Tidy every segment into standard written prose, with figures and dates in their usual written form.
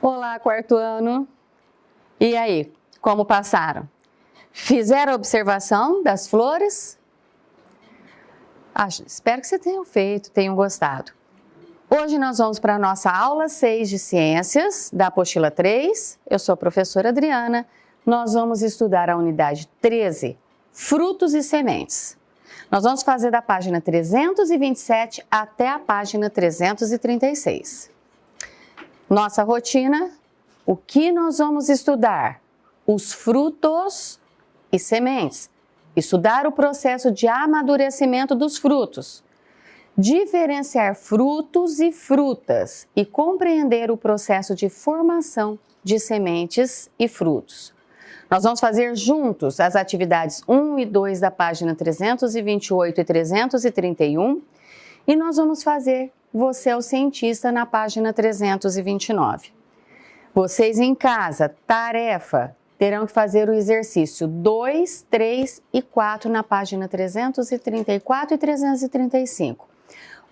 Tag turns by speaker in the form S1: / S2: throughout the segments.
S1: Olá, quarto ano! E aí, como passaram? Fizeram a observação das flores? Espero que vocês tenham feito, tenham gostado. Hoje nós vamos para a nossa aula 6 de Ciências, da apostila 3. Eu sou a professora Adriana. Nós vamos estudar a unidade 13, Frutos e Sementes. Nós vamos fazer da página 327 até a página 336. Nossa rotina, o que nós vamos estudar? Os frutos e sementes. Estudar o processo de amadurecimento dos frutos. Diferenciar frutos e frutas e compreender o processo de formação de sementes e frutos. Nós vamos fazer juntos as atividades 1 e 2 da página 328 e 331 e nós vamos fazer Você é o Cientista na página 329. Vocês em casa, tarefa, terão que fazer o exercício 2, 3 e 4 na página 334 e 335.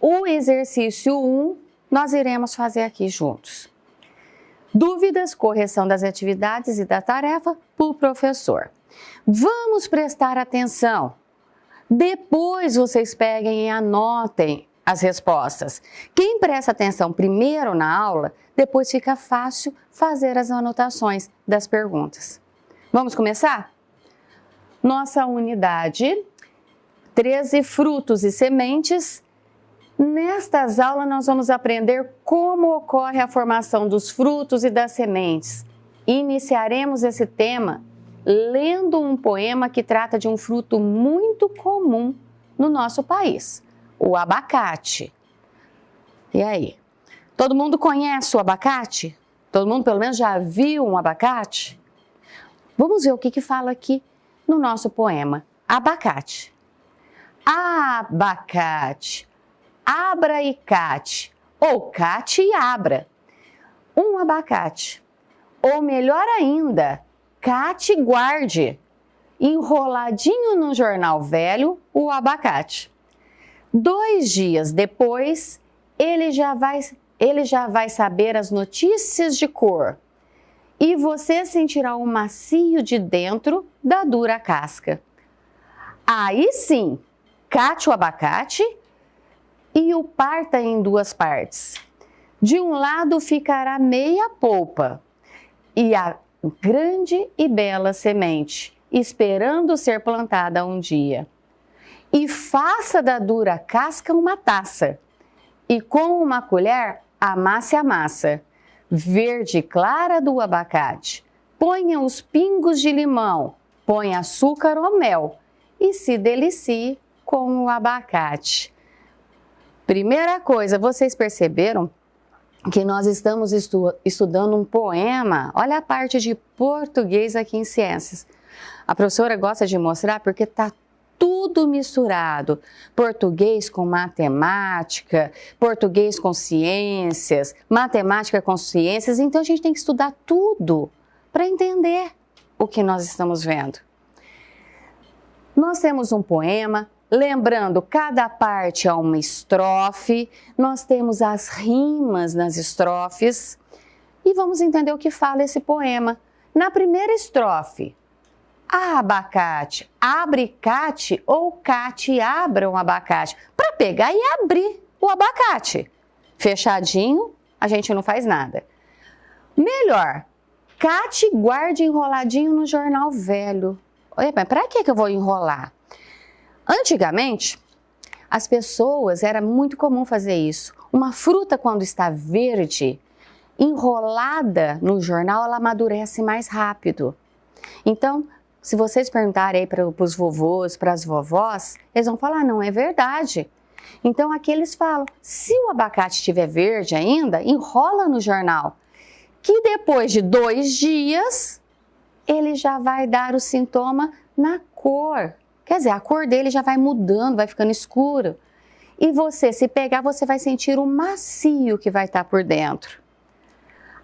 S1: O exercício 1 nós iremos fazer aqui juntos. Dúvidas, correção das atividades e da tarefa para o professor. Vamos prestar atenção. Depois vocês peguem e anotem as respostas. Quem presta atenção primeiro na aula, depois fica fácil fazer as anotações das perguntas. Vamos começar? Nossa unidade 13, frutos e sementes. Nestas aulas nós vamos aprender como ocorre a formação dos frutos e das sementes. Iniciaremos esse tema lendo um poema que trata de um fruto muito comum no nosso país, o abacate. E aí? Todo mundo conhece o abacate? Todo mundo pelo menos já viu um abacate? Vamos ver o que fala aqui no nosso poema. Abacate. Abacate. Abra e cate, ou cate e abra. Um abacate. Ou melhor ainda, cate e guarde. Enroladinho no jornal velho, o abacate. 2 dias depois, ele já vai saber as notícias de cor. E você sentirá o macio de dentro da dura casca. Aí sim, cate o abacate e o parta em 2 partes. De um lado ficará meia polpa e a grande e bela semente, esperando ser plantada um dia. E faça da dura casca uma taça e com uma colher amasse a massa, verde clara do abacate. Ponha os pingos de limão, ponha açúcar ou mel e se delicie com o abacate. Primeira coisa, vocês perceberam que nós estamos estudando um poema? Olha a parte de português aqui em Ciências. A professora gosta de mostrar porque está tudo misturado. Português com matemática, português com ciências, matemática com ciências. Então a gente tem que estudar tudo para entender o que nós estamos vendo. Nós temos um poema. Lembrando, cada parte é uma estrofe, nós temos as rimas nas estrofes e vamos entender o que fala esse poema. Na primeira estrofe, abacate, abre cate ou cate abra um abacate, para pegar e abrir o abacate. Fechadinho, a gente não faz nada. Melhor, cate guarde enroladinho no jornal velho. Olha, mas para que eu vou enrolar? Antigamente, as pessoas, era muito comum fazer isso. Uma fruta, quando está verde, enrolada no jornal, ela amadurece mais rápido. Então, se vocês perguntarem aí para os vovôs, para as vovós, eles vão falar, não, é verdade. Então, aqui eles falam, se o abacate estiver verde ainda, enrola no jornal, que depois de 2 dias, ele já vai dar o sintoma na cor. Quer dizer, a cor dele já vai mudando, vai ficando escuro. E você, se pegar, você vai sentir o macio que vai estar por dentro.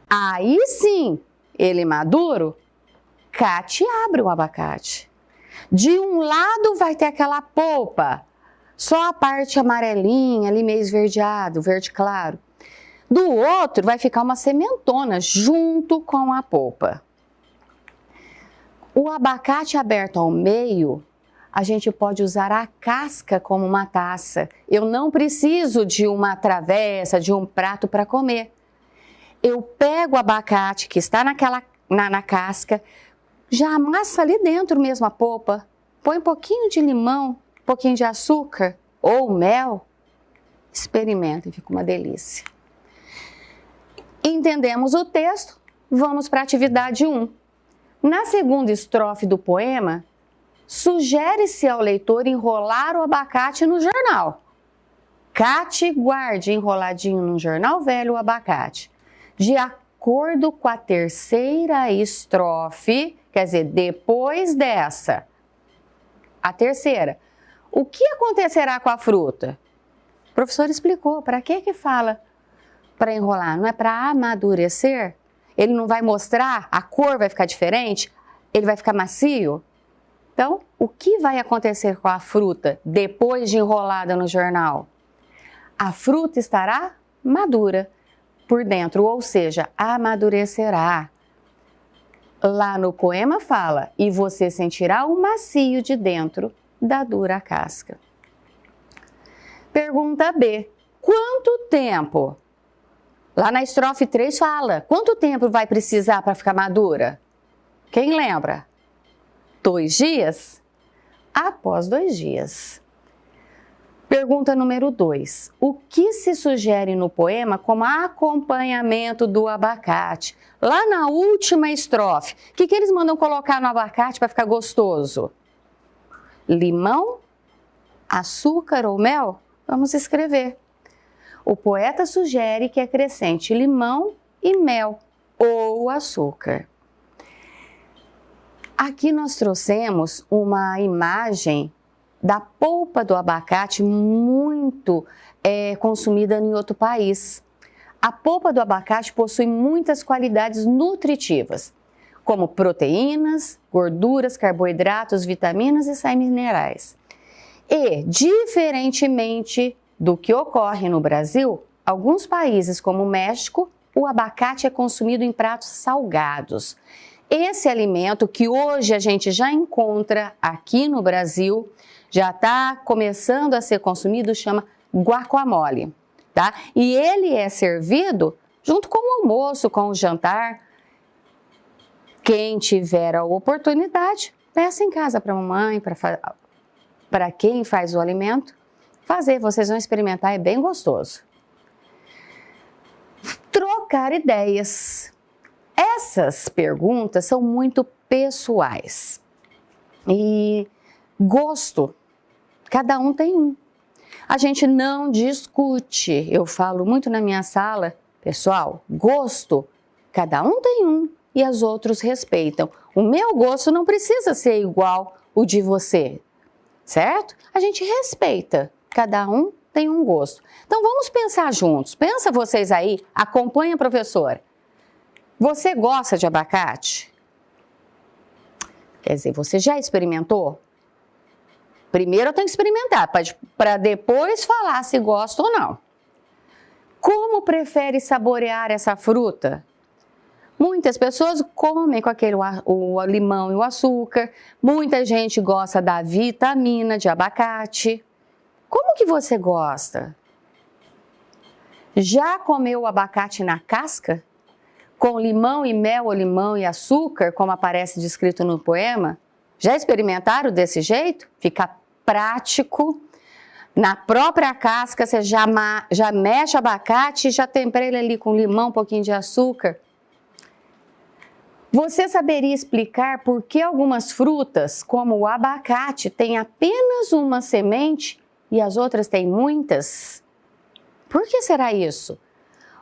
S1: Aí sim, ele maduro, cate e abre o abacate. De um lado vai ter aquela polpa, só a parte amarelinha, ali meio esverdeado, verde claro. Do outro vai ficar uma sementona junto com a polpa. O abacate aberto ao meio, a gente pode usar a casca como uma taça. Eu não preciso de uma travessa, de um prato para comer. Eu pego o abacate que está na casca, já amassa ali dentro mesmo a polpa, põe um pouquinho de limão, um pouquinho de açúcar ou mel, experimenta e fica uma delícia. Entendemos o texto, vamos para a atividade 1. Na segunda estrofe do poema, sugere-se ao leitor enrolar o abacate no jornal. Cate guarde enroladinho num jornal velho o abacate. De acordo com a terceira estrofe, quer dizer, depois dessa, a terceira, o que acontecerá com a fruta? O professor explicou, para que fala para enrolar? Não é para amadurecer? Ele não vai mostrar, a cor vai ficar diferente? Ele vai ficar macio? Então, o que vai acontecer com a fruta depois de enrolada no jornal? A fruta estará madura por dentro, ou seja, amadurecerá. Lá no poema fala, e você sentirá o macio de dentro da dura casca. Pergunta B. Quanto tempo? Lá na estrofe 3 fala, quanto tempo vai precisar para ficar madura? Quem lembra? 2 dias? Após 2 dias. Pergunta número 2. O que se sugere no poema como acompanhamento do abacate? Lá na última estrofe, o que eles mandam colocar no abacate para ficar gostoso? Limão, açúcar ou mel? Vamos escrever. O poeta sugere que acrescente limão e mel ou açúcar. Aqui nós trouxemos uma imagem da polpa do abacate muito consumida em outro país. A polpa do abacate possui muitas qualidades nutritivas, como proteínas, gorduras, carboidratos, vitaminas e sais minerais. E, diferentemente do que ocorre no Brasil, alguns países como o México, o abacate é consumido em pratos salgados. Esse alimento que hoje a gente já encontra aqui no Brasil, já está começando a ser consumido, chama guacamole, tá? E ele é servido junto com o almoço, com o jantar. Quem tiver a oportunidade, peça em casa para a mamãe, para quem faz o alimento, fazer, vocês vão experimentar, é bem gostoso. Trocar ideias. Essas perguntas são muito pessoais. E gosto, cada um tem um. A gente não discute, eu falo muito na minha sala, pessoal, gosto, cada um tem um e os outros respeitam. O meu gosto não precisa ser igual o de você, certo? A gente respeita, cada um tem um gosto. Então vamos pensar juntos, pensa vocês aí, acompanha a professora. Você gosta de abacate? Quer dizer, você já experimentou? Primeiro eu tenho que experimentar, para depois falar se gosta ou não. Como prefere saborear essa fruta? Muitas pessoas comem com o limão e o açúcar. Muita gente gosta da vitamina de abacate. Como que você gosta? Já comeu o abacate na casca? Com limão e mel ou limão e açúcar, como aparece descrito no poema? Já experimentaram desse jeito? Fica prático. Na própria casca, você já mexe o abacate e já tempera ele ali com limão, um pouquinho de açúcar. Você saberia explicar por que algumas frutas, como o abacate, têm apenas uma semente e as outras têm muitas? Por que será isso?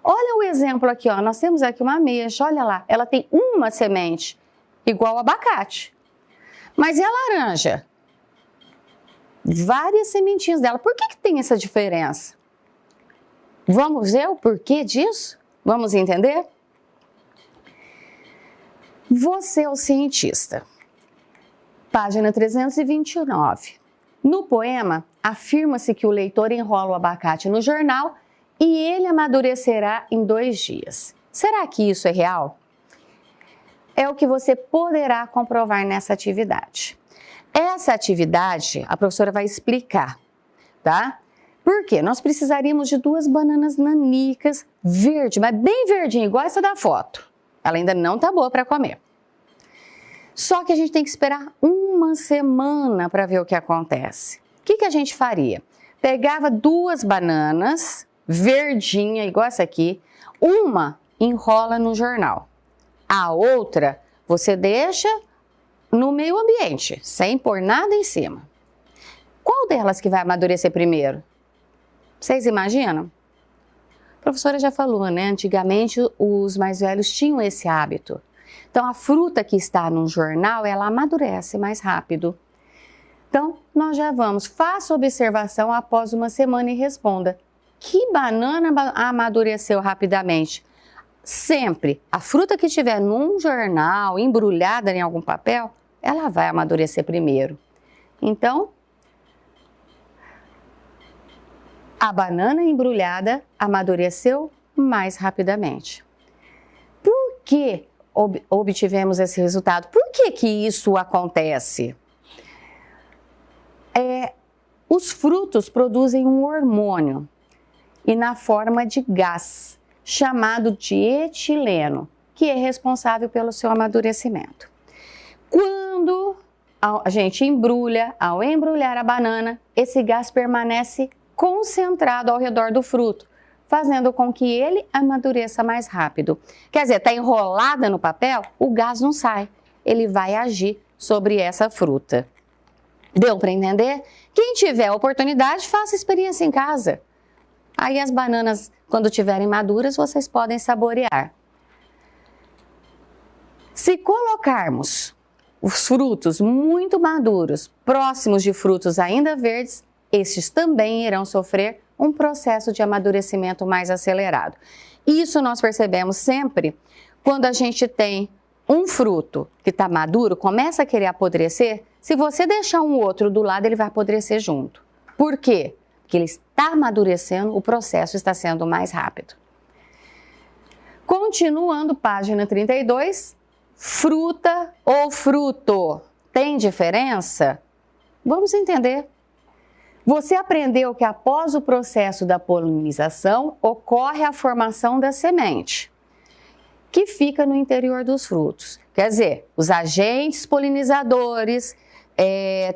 S1: Olha o exemplo aqui, ó. Nós temos aqui uma ameixa, olha lá, ela tem uma semente, igual ao abacate. Mas e a laranja? Várias sementinhas dela. Por que tem essa diferença? Vamos ver o porquê disso? Vamos entender? Você é o cientista. Página 329. No poema, afirma-se que o leitor enrola o abacate no jornal e ele amadurecerá em 2 dias. Será que isso é real? É o que você poderá comprovar nessa atividade. Essa atividade, a professora vai explicar, tá? Por quê? Nós precisaríamos de 2 bananas nanicas verdes, mas bem verdinha, igual essa da foto. Ela ainda não tá boa para comer. Só que a gente tem que esperar 1 semana para ver o que acontece. O que a gente faria? Pegava 2 bananas verdinha, igual essa aqui, uma enrola no jornal, a outra você deixa no meio ambiente, sem pôr nada em cima. Qual delas que vai amadurecer primeiro? Vocês imaginam? A professora já falou, né? Antigamente os mais velhos tinham esse hábito. Então a fruta que está no jornal, ela amadurece mais rápido. Então nós já vamos, faça observação após 1 semana e responda: que banana amadureceu rapidamente? Sempre a fruta que estiver num jornal, embrulhada em algum papel, ela vai amadurecer primeiro. Então, a banana embrulhada amadureceu mais rapidamente. Por que obtivemos esse resultado? Por que isso acontece? Os frutos produzem um hormônio e na forma de gás, chamado de etileno, que é responsável pelo seu amadurecimento. Quando a gente embrulha, ao embrulhar a banana, esse gás permanece concentrado ao redor do fruto, fazendo com que ele amadureça mais rápido. Quer dizer, está enrolada no papel, o gás não sai, ele vai agir sobre essa fruta. Deu para entender? Quem tiver oportunidade, faça experiência em casa. Aí as bananas, quando estiverem maduras, vocês podem saborear. Se colocarmos os frutos muito maduros, próximos de frutos ainda verdes, estes também irão sofrer um processo de amadurecimento mais acelerado. Isso nós percebemos sempre quando a gente tem um fruto que está maduro, começa a querer apodrecer, se você deixar um outro do lado, ele vai apodrecer junto. Por quê? Porque ele está amadurecendo, o processo está sendo mais rápido. Continuando, página 32, fruta ou fruto, tem diferença? Vamos entender. Você aprendeu que após o processo da polinização, ocorre a formação da semente, que fica no interior dos frutos. Quer dizer, os agentes polinizadores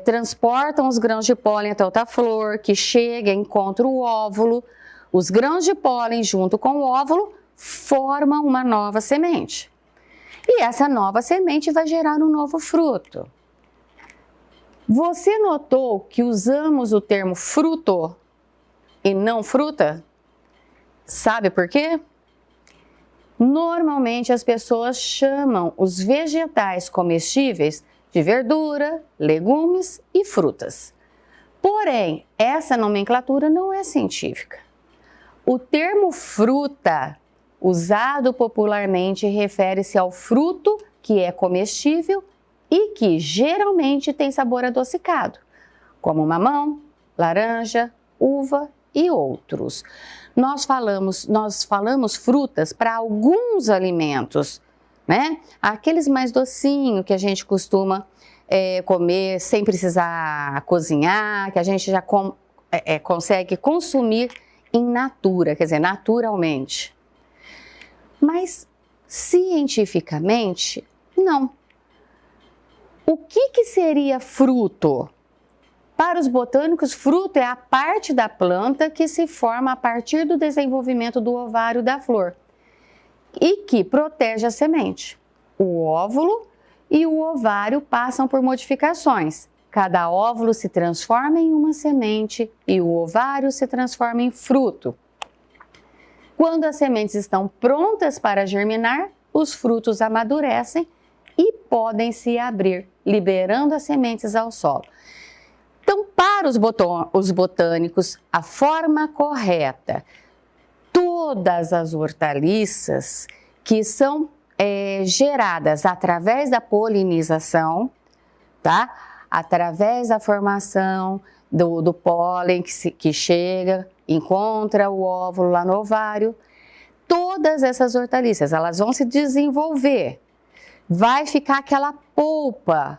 S1: transportam os grãos de pólen até outra flor, que chega e encontra o óvulo. Os grãos de pólen, junto com o óvulo, formam uma nova semente. E essa nova semente vai gerar um novo fruto. Você notou que usamos o termo fruto e não fruta? Sabe por quê? Normalmente as pessoas chamam os vegetais comestíveis de verdura, legumes e frutas. Porém, essa nomenclatura não é científica. O termo fruta, usado popularmente, refere-se ao fruto que é comestível e que geralmente tem sabor adocicado, como mamão, laranja, uva e outros. Nós falamos frutas para alguns alimentos, né? Aqueles mais docinhos que a gente costuma comer sem precisar cozinhar, que a gente já consegue consumir in natura, quer dizer, naturalmente. Mas, cientificamente, não. O que seria fruto? Para os botânicos, fruto é a parte da planta que se forma a partir do desenvolvimento do ovário da flor e que protege a semente. O óvulo e o ovário passam por modificações. Cada óvulo se transforma em uma semente e o ovário se transforma em fruto. Quando as sementes estão prontas para germinar, os frutos amadurecem e podem se abrir, liberando as sementes ao solo. Então, para os botânicos, a forma correta, todas as hortaliças que são geradas através da polinização, tá? Através da formação do pólen que chega encontra o óvulo lá no ovário. Todas essas hortaliças, elas vão se desenvolver. Vai ficar aquela polpa,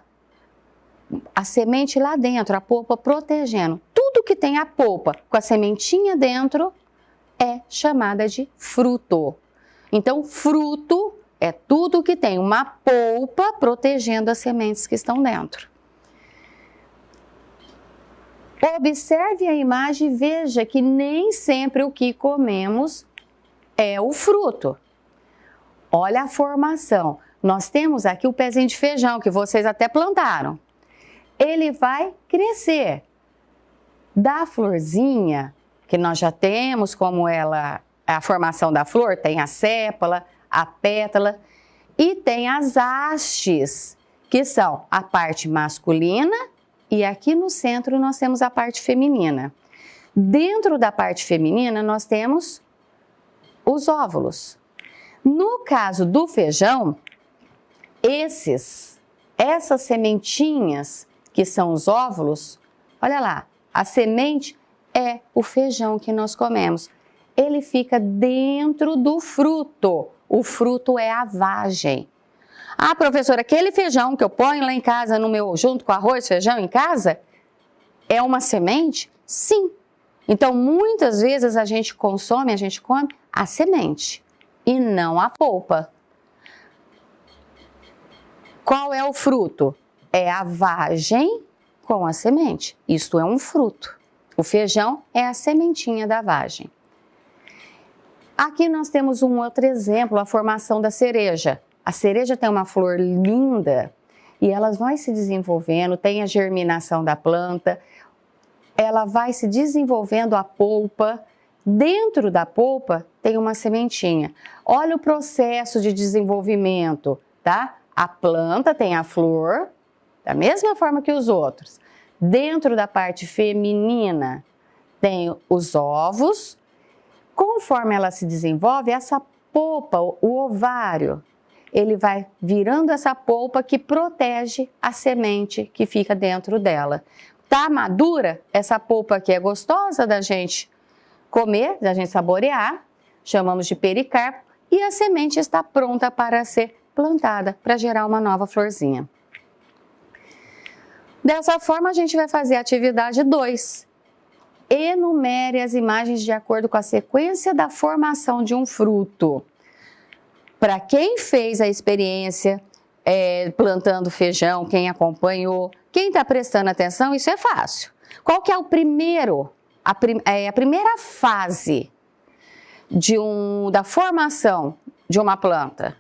S1: a semente lá dentro, a polpa protegendo. Tudo que tem a polpa com a sementinha dentro é chamada de fruto. Então, fruto é tudo que tem uma polpa protegendo as sementes que estão dentro. Observe a imagem e veja que nem sempre o que comemos é o fruto. Olha a formação. Nós temos aqui o pezinho de feijão que vocês até plantaram. Ele vai crescer. Da florzinha, que nós já temos como ela, a formação da flor, tem a sépala, a pétala e tem as hastes, que são a parte masculina e aqui no centro nós temos a parte feminina. Dentro da parte feminina nós temos os óvulos. No caso do feijão, essas sementinhas que são os óvulos, olha lá, a semente é o feijão que nós comemos. Ele fica dentro do fruto. O fruto é a vagem. Ah, professora, aquele feijão que eu ponho lá em casa, junto com arroz, feijão em casa, é uma semente? Sim. Então, muitas vezes a gente come a semente e não a polpa. Qual é o fruto? É a vagem com a semente. Isto é um fruto. O feijão é a sementinha da vagem. Aqui nós temos um outro exemplo, a formação da cereja. A cereja tem uma flor linda e ela vai se desenvolvendo, tem a germinação da planta, ela vai se desenvolvendo a polpa. Dentro da polpa tem uma sementinha. Olha o processo de desenvolvimento, tá? A planta tem a flor, da mesma forma que os outros. Dentro da parte feminina tem os ovos. Conforme ela se desenvolve, essa polpa, o ovário, ele vai virando essa polpa que protege a semente que fica dentro dela. Tá madura? Essa polpa aqui é gostosa da gente comer, da gente saborear, chamamos de pericarpo, e a semente está pronta para ser plantada, para gerar uma nova florzinha. Dessa forma, a gente vai fazer a atividade 2. Enumere as imagens de acordo com a sequência da formação de um fruto. Para quem fez a experiência plantando feijão, quem acompanhou, quem está prestando atenção, isso é fácil. Qual que é o primeiro, a primeira fase da formação de uma planta?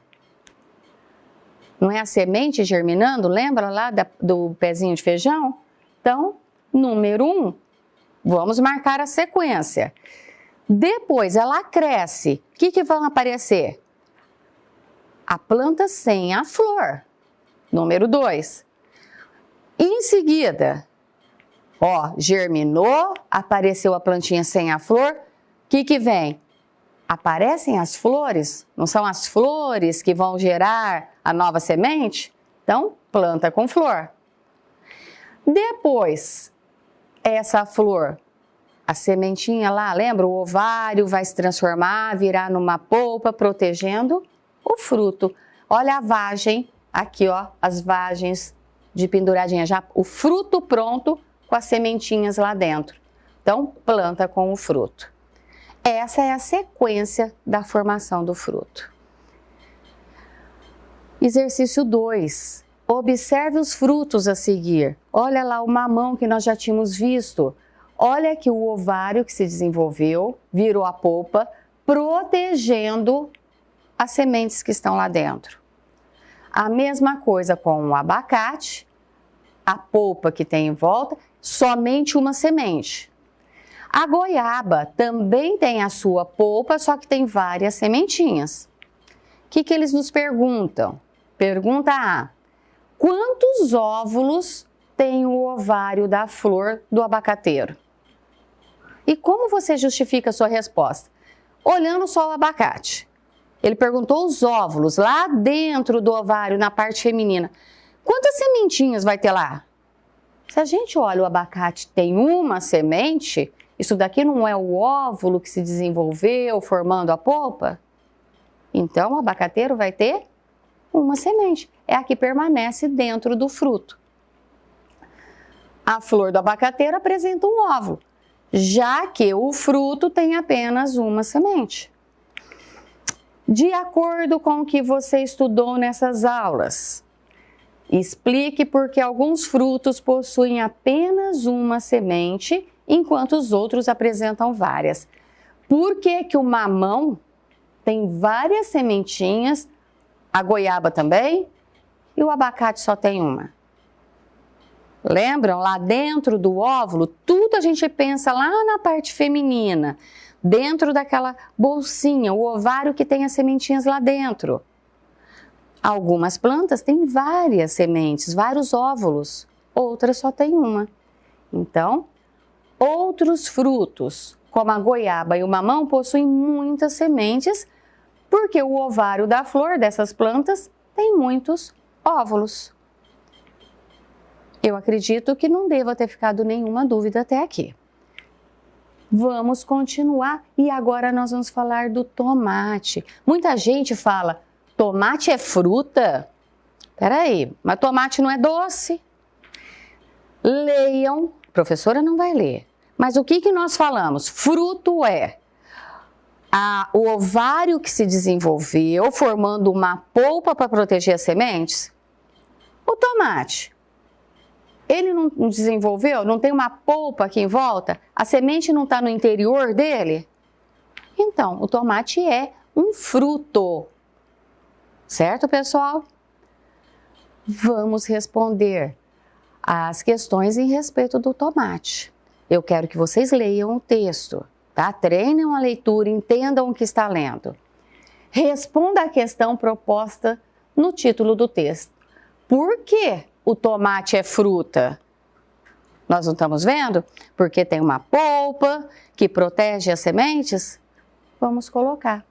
S1: Não é a semente germinando? Lembra lá do pezinho de feijão? Então, número 1, vamos marcar a sequência. Depois ela cresce. O que vai aparecer? A planta sem a flor. Número 2. Em seguida, germinou, apareceu a plantinha sem a flor. O que vem? Aparecem as flores, não são as flores que vão gerar a nova semente? Então, planta com flor. Depois, essa flor, a sementinha lá, lembra? O ovário vai se transformar, virar numa polpa, protegendo o fruto. Olha a vagem, aqui as vagens de penduradinha, já o fruto pronto com as sementinhas lá dentro. Então, planta com o fruto. Essa é a sequência da formação do fruto. Exercício 2. Observe os frutos a seguir. Olha lá o mamão que nós já tínhamos visto. Olha aqui o ovário que se desenvolveu, virou a polpa, protegendo as sementes que estão lá dentro. A mesma coisa com o abacate, a polpa que tem em volta, somente uma semente. A goiaba também tem a sua polpa, só que tem várias sementinhas. O que eles nos perguntam? Pergunta A. Quantos óvulos tem o ovário da flor do abacateiro? E como você justifica a sua resposta? Olhando só o abacate. Ele perguntou os óvulos lá dentro do ovário, na parte feminina. Quantas sementinhas vai ter lá? Se a gente olha o abacate tem uma semente, Isso daqui não é o óvulo que se desenvolveu formando a polpa? Então, o abacateiro vai ter uma semente. É a que permanece dentro do fruto. A flor do abacateiro apresenta um óvulo, já que o fruto tem apenas uma semente. De acordo com o que você estudou nessas aulas, explique por que alguns frutos possuem apenas uma semente, enquanto os outros apresentam várias. Por que que o mamão tem várias sementinhas, a goiaba também, e o abacate só tem uma? Lembram? Lá dentro do óvulo, tudo a gente pensa lá na parte feminina, dentro daquela bolsinha, o ovário que tem as sementinhas lá dentro. Algumas plantas têm várias sementes, vários óvulos, outras só tem uma. Então, outros frutos, como a goiaba e o mamão, possuem muitas sementes, porque o ovário da flor dessas plantas tem muitos óvulos. Eu acredito que não deva ter ficado nenhuma dúvida até aqui. Vamos continuar e agora nós vamos falar do tomate. Muita gente fala, tomate é fruta? Peraí, mas tomate não é doce? Leiam, a professora não vai ler. Mas o que nós falamos? Fruto é o ovário que se desenvolveu formando uma polpa para proteger as sementes. O tomate, ele não desenvolveu? Não tem uma polpa aqui em volta? A semente não está no interior dele? Então, o tomate é um fruto. Certo, pessoal? Vamos responder as questões em respeito do tomate. Eu quero que vocês leiam o texto, tá? Treinem a leitura, entendam o que está lendo. Responda a questão proposta no título do texto. Por que o tomate é fruta? Nós não estamos vendo? Porque tem uma polpa que protege as sementes? Vamos colocar.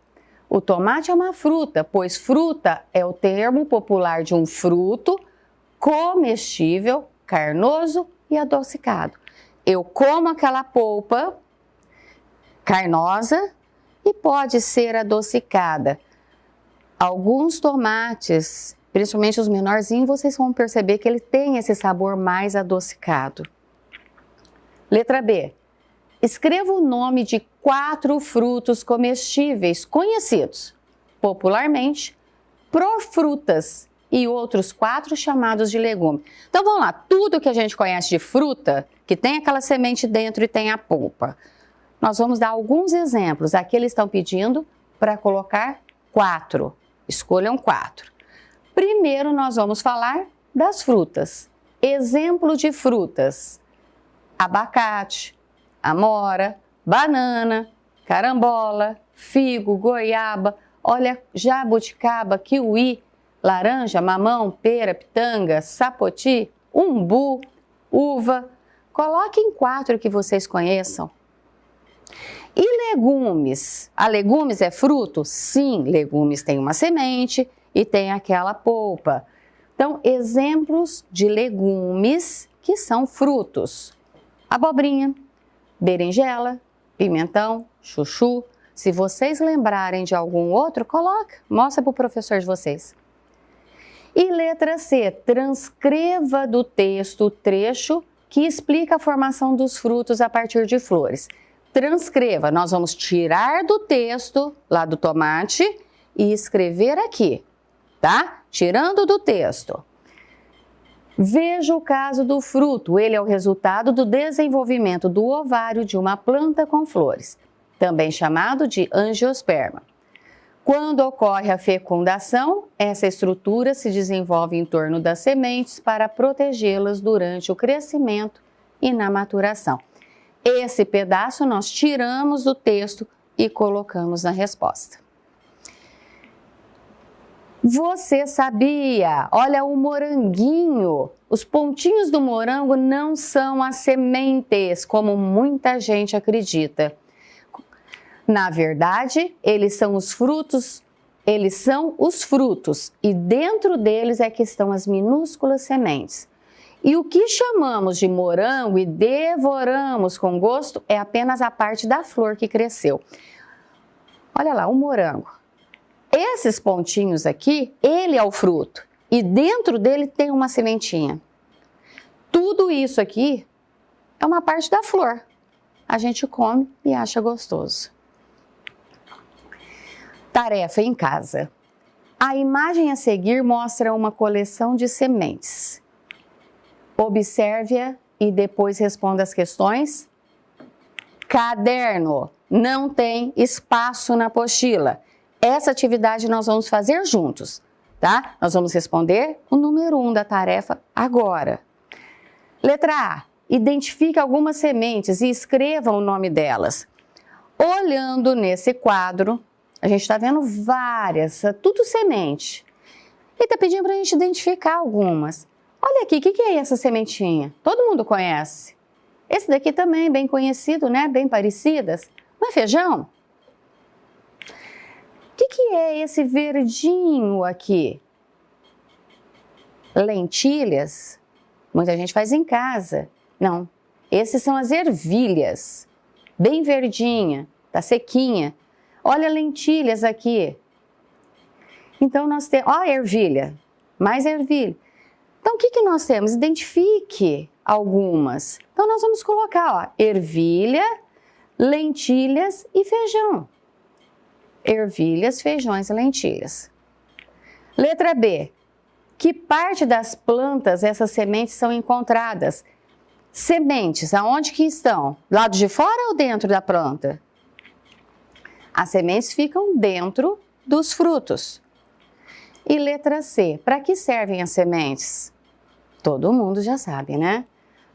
S1: O tomate é uma fruta, pois fruta é o termo popular de um fruto comestível, carnoso e adocicado. Eu como aquela polpa carnosa e pode ser adocicada. Alguns tomates, principalmente os menorzinhos, vocês vão perceber que ele tem esse sabor mais adocicado. Letra B. Escreva o nome de 4 frutos comestíveis conhecidos, popularmente, profrutas, e outros 4 chamados de legume. Então vamos lá, tudo que a gente conhece de fruta, que tem aquela semente dentro e tem a polpa. Nós vamos dar alguns exemplos. Aqui eles estão pedindo para colocar 4. Escolham 4. Primeiro nós vamos falar das frutas. Exemplo de frutas: abacate, amora, banana, carambola, figo, goiaba, olha, jabuticaba, kiwi, laranja, mamão, pera, pitanga, sapoti, umbu, uva. Coloquem 4 que vocês conheçam. E legumes? A legumes é fruto? Sim, legumes têm uma semente e tem aquela polpa. Então, exemplos de legumes que são frutos: abobrinha, berinjela, pimentão, chuchu. Se vocês lembrarem de algum outro, coloca, mostra para o professor de vocês. E letra C, transcreva do texto o trecho que explica a formação dos frutos a partir de flores. Transcreva, nós vamos tirar do texto, lá do tomate, e escrever aqui, tá? Tirando do texto. Veja o caso do fruto, ele é o resultado do desenvolvimento do ovário de uma planta com flores, também chamado de angiosperma. Quando ocorre a fecundação, essa estrutura se desenvolve em torno das sementes para protegê-las durante o crescimento e na maturação. Esse pedaço nós tiramos do texto e colocamos na resposta. Você sabia? Olha o moranguinho. Os pontinhos do morango não são as sementes, como muita gente acredita. Na verdade, eles são os frutos e dentro deles é que estão as minúsculas sementes. E o que chamamos de morango e devoramos com gosto é apenas a parte da flor que cresceu. Olha lá, o morango. Esses pontinhos aqui, ele é o fruto. E dentro dele tem uma sementinha. Tudo isso aqui é uma parte da flor. A gente come e acha gostoso. Tarefa em casa. A imagem a seguir mostra uma coleção de sementes. Observe-a e depois responda as questões. Caderno. Não tem espaço na apostila. Essa atividade nós vamos fazer juntos, tá? Nós vamos responder o número 1 da tarefa agora. Letra A. Identifique algumas sementes e escreva o nome delas. Olhando nesse quadro, a gente está vendo várias, tudo semente. E está pedindo para a gente identificar algumas. Olha aqui, o que é essa sementinha? Todo mundo conhece. Esse daqui também, bem conhecido, né? Bem parecidas. Não é feijão? O que é esse verdinho aqui? Lentilhas? Muita gente faz em casa. Não, esses são as ervilhas. Bem verdinha, tá sequinha. Olha lentilhas aqui. Então nós temos, ó, ervilha, mais ervilha. Então o que nós temos? Identifique algumas. Então nós vamos colocar, ó, ervilha, lentilhas e feijão. Ervilhas, feijões e lentilhas. Letra B. Que parte das plantas essas sementes são encontradas? Sementes, aonde que estão? Lado de fora ou dentro da planta? As sementes ficam dentro dos frutos. E letra C. Para que servem as sementes? Todo mundo já sabe, né?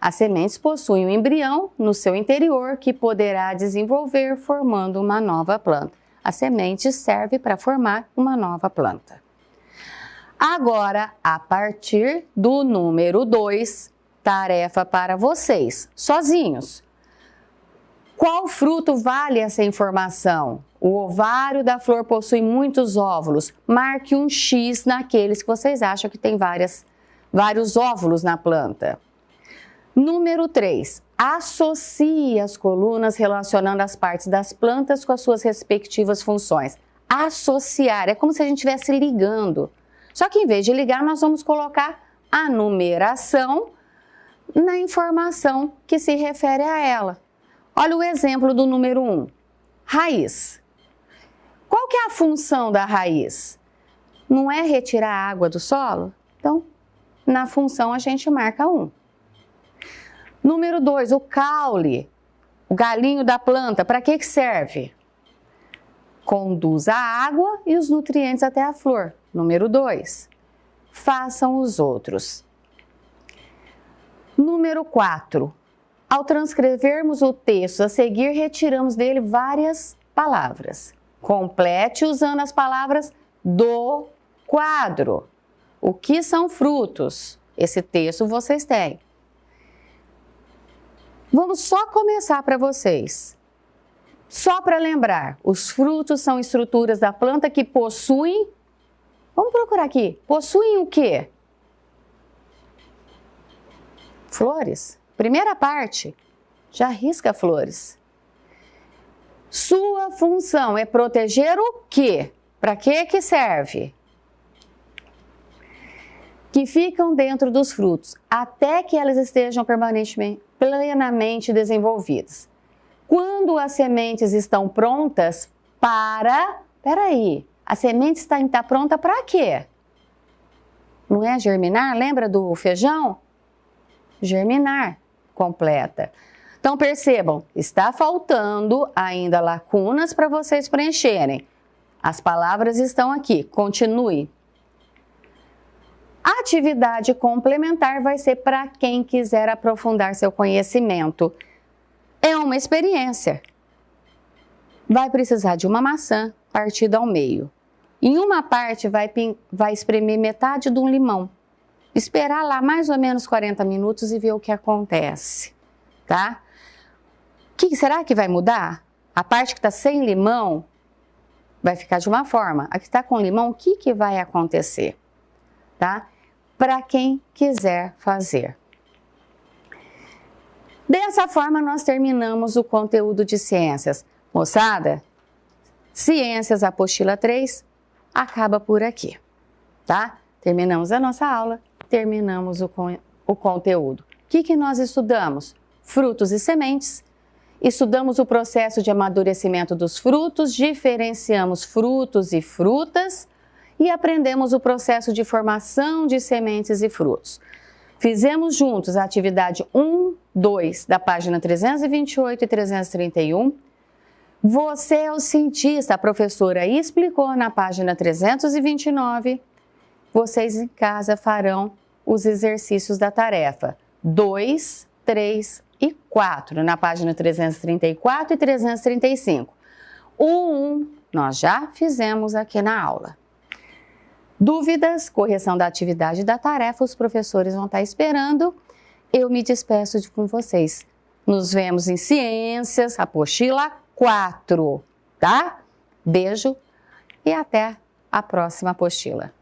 S1: As sementes possuem um embrião no seu interior que poderá desenvolver formando uma nova planta. A semente serve para formar uma nova planta. Agora, a partir do número 2, tarefa para vocês, sozinhos. Qual fruto vale essa informação? O ovário da flor possui muitos óvulos. Marque um X naqueles que vocês acham que tem vários óvulos na planta. Número 3. Associe as colunas relacionando as partes das plantas com as suas respectivas funções. Associar, é como se a gente estivesse ligando. Só que em vez de ligar, nós vamos colocar a numeração na informação que se refere a ela. Olha o exemplo do número 1. Raiz. Qual que é a função da raiz? Não é retirar a água do solo? Então, na função a gente marca 1. Número 2, o caule, o galinho da planta, para que serve? Conduz a água e os nutrientes até a flor. Número 2, façam os outros. Número 4, ao transcrevermos o texto a seguir, retiramos dele várias palavras. Complete usando as palavras do quadro. O que são frutos? Esse texto vocês têm. Vamos só começar para vocês. Só para lembrar, os frutos são estruturas da planta que possuem... Vamos procurar aqui. Possuem o quê? Flores. Primeira parte, já risca flores. Sua função é proteger o quê? Para que serve? Que ficam dentro dos frutos, até que elas estejam plenamente desenvolvidas. Quando as sementes estão prontas para... Peraí, a semente está pronta para quê? Não é germinar? Lembra do feijão? Germinar, completa. Então percebam, está faltando ainda lacunas para vocês preencherem. As palavras estão aqui, continue. A atividade complementar vai ser para quem quiser aprofundar seu conhecimento. É uma experiência. Vai precisar de uma maçã partida ao meio. Em uma parte vai espremer metade de um limão. Esperar lá mais ou menos 40 minutos e ver o que acontece, tá? Será que vai mudar? A parte que está sem limão vai ficar de uma forma. A que está com limão, o que vai acontecer? Tá? Para quem quiser fazer. Dessa forma, nós terminamos o conteúdo de ciências. Moçada, ciências, apostila 3, acaba por aqui, tá? Terminamos a nossa aula, terminamos o conteúdo. O que nós estudamos? Frutos e sementes. Estudamos o processo de amadurecimento dos frutos, diferenciamos frutos e frutas e aprendemos o processo de formação de sementes e frutos. Fizemos juntos a atividade 1, 2 da página 328 e 331. Você é o cientista, a professora explicou na página 329. Vocês em casa farão os exercícios da tarefa 2, 3 e 4 na página 334 e 335. O 1 nós já fizemos aqui na aula. Dúvidas, correção da atividade da tarefa, os professores vão estar esperando. Eu me despeço com vocês. Nos vemos em Ciências, apostila 4, tá? Beijo e até a próxima apostila.